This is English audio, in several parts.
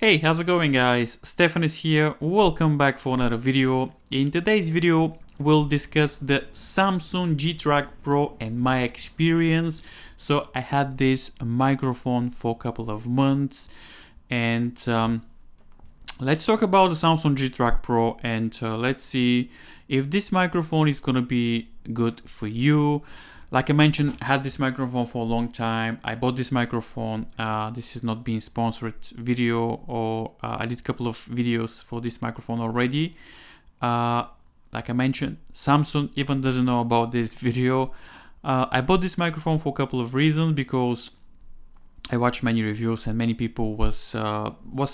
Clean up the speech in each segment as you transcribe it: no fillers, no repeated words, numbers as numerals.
Hey, how's it going guys? Stefan is here. Welcome back for another video. In today's video, we'll discuss the Samsung G-Track Pro and my experience. So I had this microphone for a couple of months and let's talk about the Samsung G-Track Pro and let's see if this microphone is gonna be good for you. Like I mentioned, I had this microphone for a long time. I bought this microphone. This is not being sponsored video, or I did a couple of videos for this microphone already. Like I mentioned, Samsung even doesn't know about this video. I bought this microphone for a couple of reasons, because I watched many reviews and many people was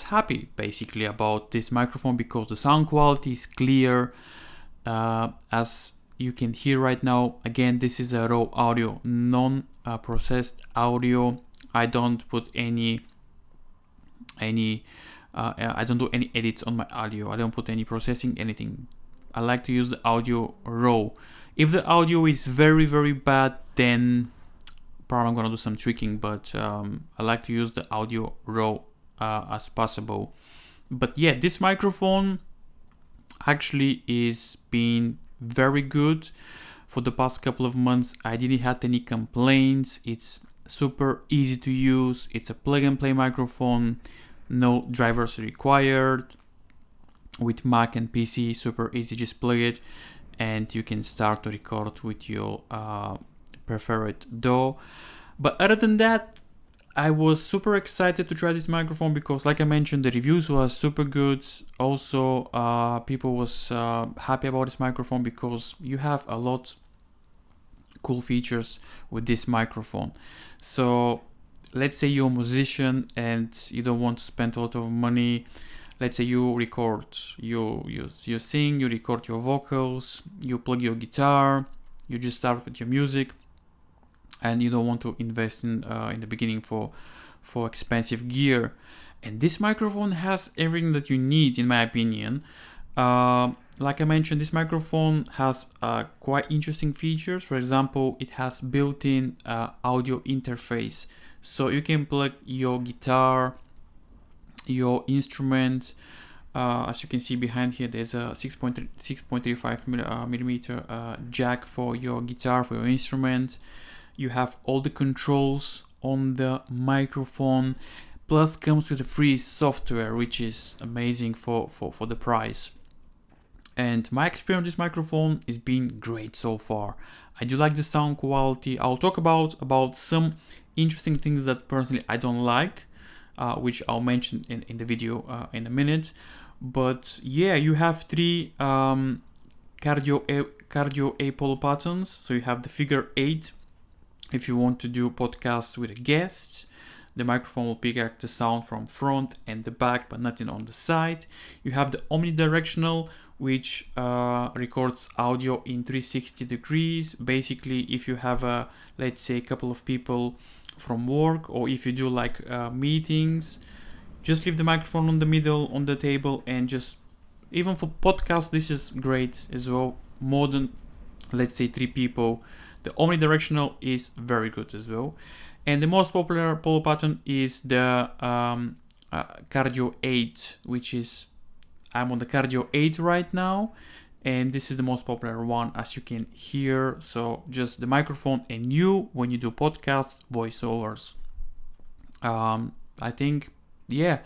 happy basically about this microphone because the sound quality is clear. As you can hear right now, again, this is a raw audio, non-processed audio. I don't put I don't do any edits on my audio. I don't put any processing, anything. I like to use the audio raw. If the audio is very, very bad, then probably I'm gonna do some tweaking, but I like to use the audio raw as possible. But yeah, this microphone actually is being very good for the past couple of months. I didn't have any complaints. It's super easy to use. It's a plug and play microphone, no drivers required. With Mac and PC, super easy, just plug it and you can start to record with your preferred DAW. But other than that, I was super excited to try this microphone because, like I mentioned, the reviews were super good. Also, people was happy about this microphone because you have a lot cool features with this microphone. So let's say you're a musician and you don't want to spend a lot of money. Let's say you record, you sing, you record your vocals, you plug your guitar, you just start with your music, and you don't want to invest in the beginning for expensive gear. And this microphone has everything that you need, in my opinion. Like I mentioned, this microphone has quite interesting features. For example, it has built-in audio interface, so you can plug your guitar, your instrument. As you can see behind here, there's a 6.35 millimeter jack for your guitar, for your instrument. You have all the controls on the microphone, plus comes with a free software, which is amazing for the price. And my experience with this microphone is been great so far. I do like the sound quality. I'll talk about some interesting things that personally I don't like, which I'll mention in the video in a minute. But yeah, you have three cardio A pull buttons. So you have the figure 8. If you want to do podcasts with a guest, the microphone will pick up the sound from front and the back, but nothing on the side. You have the omnidirectional, which records audio in 360 degrees. Basically, if you have let's say a couple of people from work, or if you do like meetings, just leave the microphone on the middle on the table, and just, even for podcasts, this is great as well. More than, let's say, 3 people. The omnidirectional is very good as well. And the most popular pull button is the Cardio 8, which is, I'm on the Cardio 8 right now, and this is the most popular one, as you can hear. So just the microphone and you, when you do podcasts, voiceovers. I think, yeah,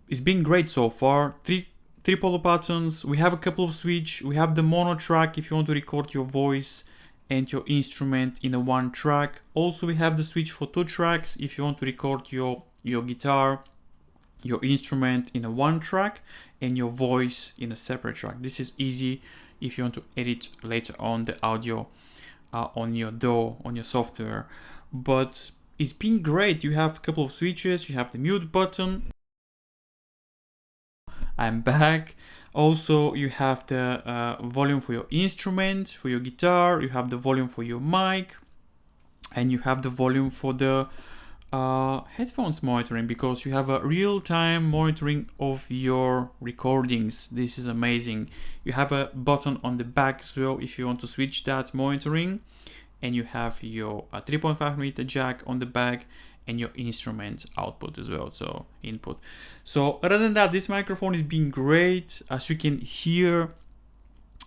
it's been great so far. Three pull buttons. We have a couple of switch. We have the mono track if you want to record your voice and your instrument in a one track. Also, we have the switch for 2 tracks if you want to record your guitar, your instrument in a one track, and your voice in a separate track. This is easy if you want to edit later on the audio on your DAW, on your software. But it's been great. You have a couple of switches. You have the mute button. I'm back. Also, you have the volume for your instrument, for your guitar. You have the volume for your mic, and you have the volume for the headphones monitoring, because you have a real-time monitoring of your recordings. This is amazing. You have a button on the back as well if you want to switch that monitoring, and you have your 3.5 millimeter jack on the back, and your instrument output as well, so input. So other than that, this microphone is being great. As you can hear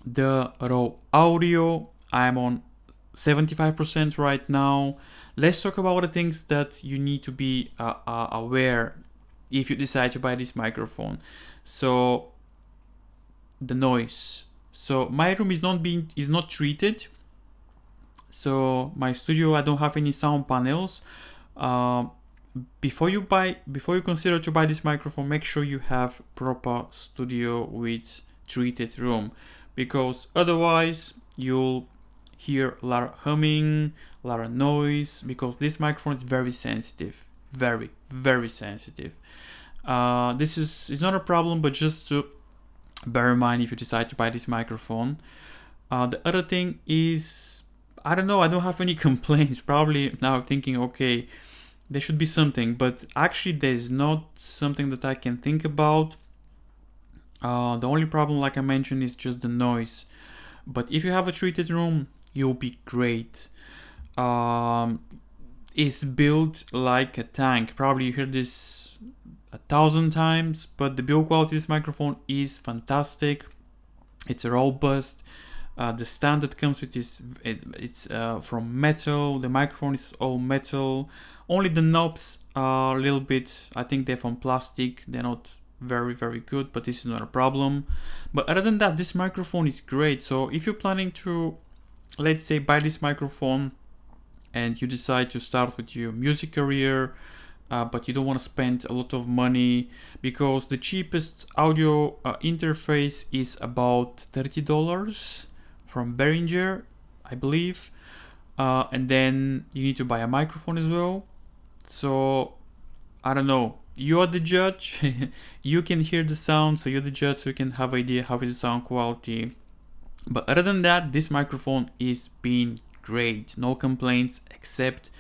the raw audio, I'm on 75% right now. Let's talk about the things that you need to be aware if you decide to buy this microphone. So the noise. So my room is not treated. So my studio, I don't have any sound panels. Before you consider to buy this microphone, make sure you have proper studio with treated room, because otherwise you'll hear a lot of humming, a lot of noise, because this microphone is very sensitive, very, very sensitive. This is not a problem, but just to bear in mind if you decide to buy this microphone. The other thing is, I don't know, I don't have any complaints. Probably now I'm thinking, okay, there should be something, but actually there's not something that I can think about. The only problem, like I mentioned, is just the noise. But if you have a treated room, you'll be great. It's built like a tank. Probably you heard this 1,000 times, but the build quality of this microphone is fantastic. It's robust. The stand that comes with this, it's from metal. The microphone is all metal. Only the knobs are a little bit, I think they're from plastic. They're not very, very good, but this is not a problem. But other than that, this microphone is great. So if you're planning to, let's say, buy this microphone and you decide to start with your music career, but you don't want to spend a lot of money, because the cheapest audio interface is about $30 from Behringer, I believe. And then you need to buy a microphone as well. So I don't know, you are the judge. You can hear the sound, so you're the judge, so you can have idea how is the sound quality. But other than that, this microphone is being great. No complaints except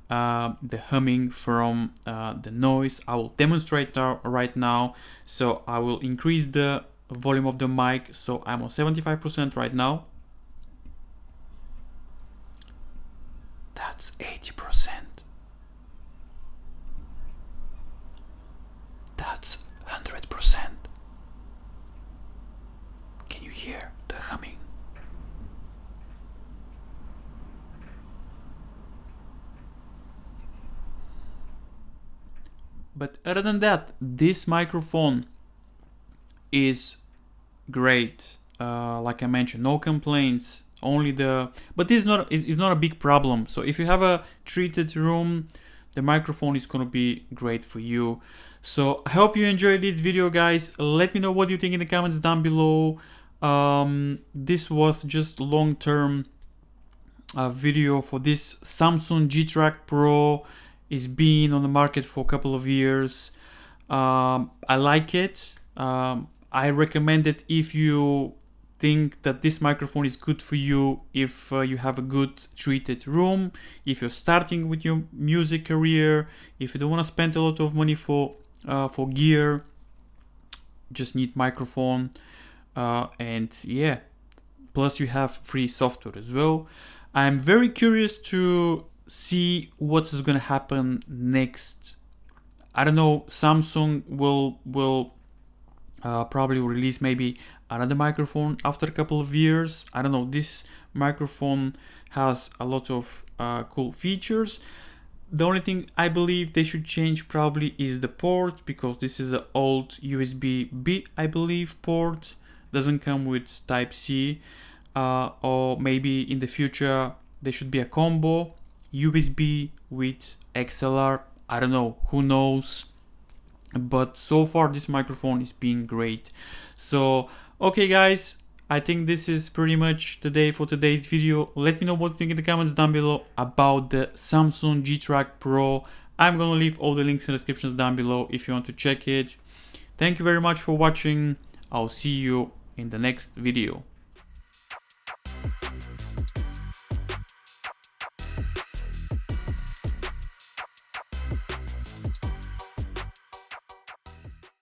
the humming from the noise. I will demonstrate right now. So I will increase the volume of the mic. So I'm on 75% right now. That's 80%. That's 100%. Can you hear the humming? But other than that, this microphone is great. Like I mentioned, no complaints. Only but this is not a big problem. So if you have a treated room, the microphone is gonna be great for you. So I hope you enjoyed this video, guys. Let me know what you think in the comments down below. This was just long-term video for this Samsung G-Track Pro. It's been on the market for a couple of years. I like it. I recommend it if you think that this microphone is good for you, if you have a good treated room, if you're starting with your music career, if you don't want to spend a lot of money for gear, just need microphone, and yeah, plus you have free software as well. I'm very curious to see what is gonna happen next. I don't know, Samsung will probably release maybe another microphone after a couple of years. I don't know, this microphone has a lot of cool features. The only thing I believe they should change probably is the port, because this is an old USB-B, I believe, port. Doesn't come with Type-C. Or maybe in the future there should be a combo USB with XLR. I don't know, who knows. But so far this microphone is being great. So okay guys, I think this is pretty much the day for today's video. Let me know what you think in the comments down below about the Samsung G-Track Pro. I'm gonna leave all the links in the descriptions down below if you want to check it. Thank you very much for watching. I'll see you in the next video.